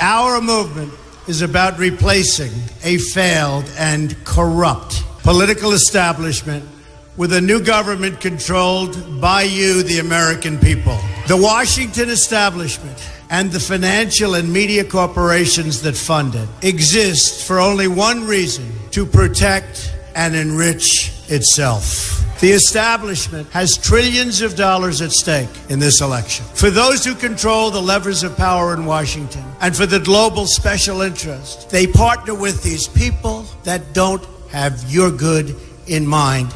Our movement is about replacing a failed and corrupt political establishment with a new government controlled by you, the American people. The Washington establishment and the financial and media corporations that fund it exist for only one reason: to protect and enrich itself. The establishment has trillions of dollars at stake in this election. For those who control the levers of power in Washington and for the global special interest, they partner with these people that don't have your good in mind.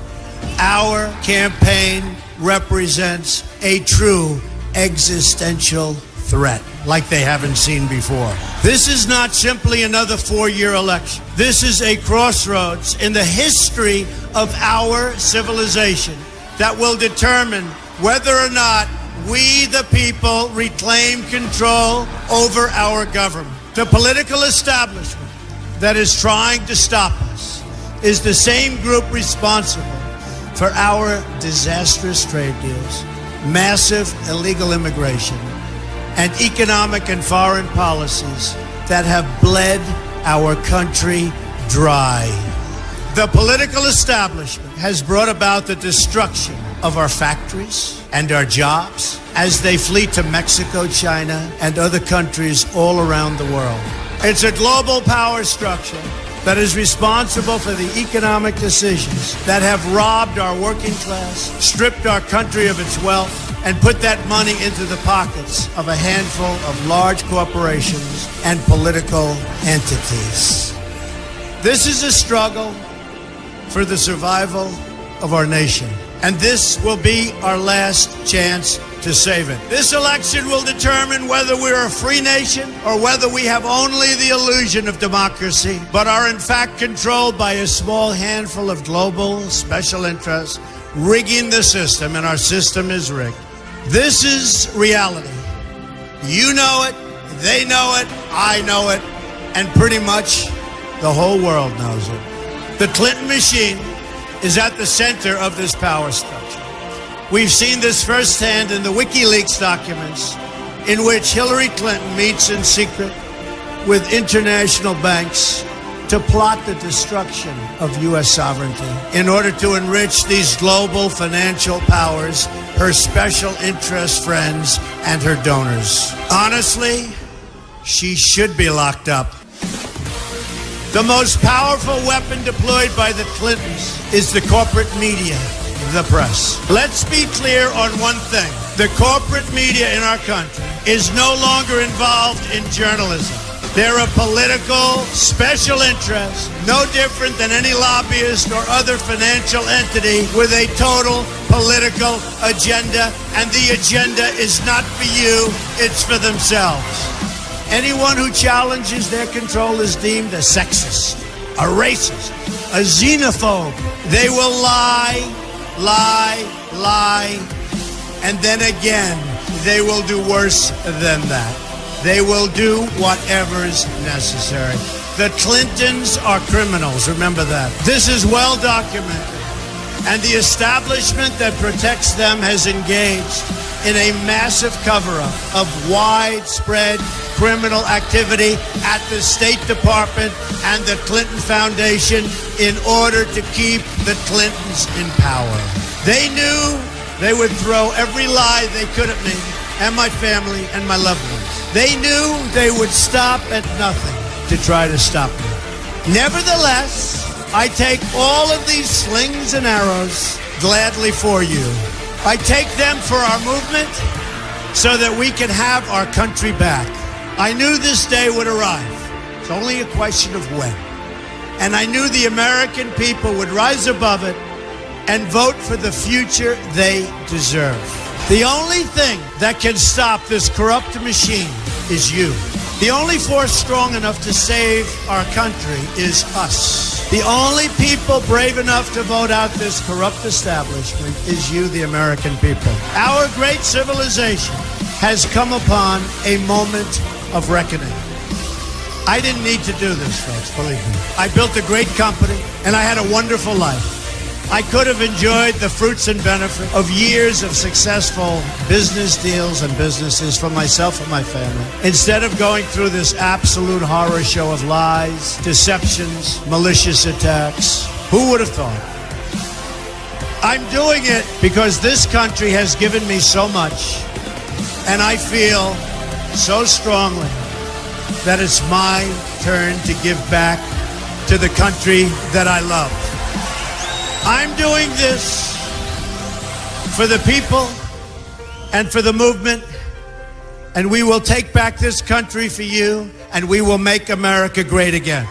Our campaign represents a true existential threat like they haven't seen before. This is not simply another four-year election. This is a crossroads in the history of our civilization that will determine whether or not we, the people, reclaim control over our government. The political establishment that is trying to stop us is the same group responsible for our disastrous trade deals, massive illegal immigration, and economic and foreign policies that have bled our country dry. The political establishment has brought about the destruction of our factories and our jobs as they flee to Mexico, China, and other countries all around the world. It's a global power structure that is responsible for the economic decisions that have robbed our working class, stripped our country of its wealth, and put that money into the pockets of a handful of large corporations and political entities. This is a struggle for the survival of our nation, and this will be our last chance to save it. This election will determine whether we're a free nation or whether we have only the illusion of democracy, but are in fact controlled by a small handful of global special interests rigging the system, and our system is rigged. This is reality. You know it, they know it, I know it, and pretty much the whole world knows it. The Clinton machine is at the center of this power structure. We've seen this firsthand in the WikiLeaks documents, in which Hillary Clinton meets in secret with international banks to plot the destruction of U.S. sovereignty in order to enrich these global financial powers, her special interest friends, and her donors. Honestly, she should be locked up. The most powerful weapon deployed by the Clintons is the corporate media, the press. Let's be clear on one thing. The corporate media in our country is no longer involved in journalism. They're a political special interest, no different than any lobbyist or other financial entity with a total political agenda, and the agenda is not for you, it's for themselves. Anyone who challenges their control is deemed a sexist, a racist, a xenophobe. They will lie, and then again, they will do worse than that. They will do whatever's necessary. The Clintons are criminals, remember that. This is well documented, and the establishment that protects them has engaged in a massive cover-up of widespread criminal activity at the State Department and the Clinton Foundation in order to keep the Clintons in power. They knew they would throw every lie they could at me and my family and my loved ones. They knew they would stop at nothing to try to stop me. Nevertheless, I take all of these slings and arrows gladly for you. I take them for our movement so that we can have our country back. I knew this day would arrive. It's only a question of when. And I knew the American people would rise above it and vote for the future they deserve. The only thing that can stop this corrupt machine is you. The only force strong enough to save our country is us. The only people brave enough to vote out this corrupt establishment is you, the American people. Our great civilization has come upon a moment of reckoning. I didn't need to do this, folks, believe me. I built a great company, and I had a wonderful life. I could have enjoyed the fruits and benefit of years of successful business deals and businesses for myself and my family, instead of going through this absolute horror show of lies, deceptions, malicious attacks. Who would have thought? I'm doing it because this country has given me so much, and I feel so strongly that it's my turn to give back to the country that I love. I'm doing this for the people and for the movement, and we will take back this country for you, and we will make America great again.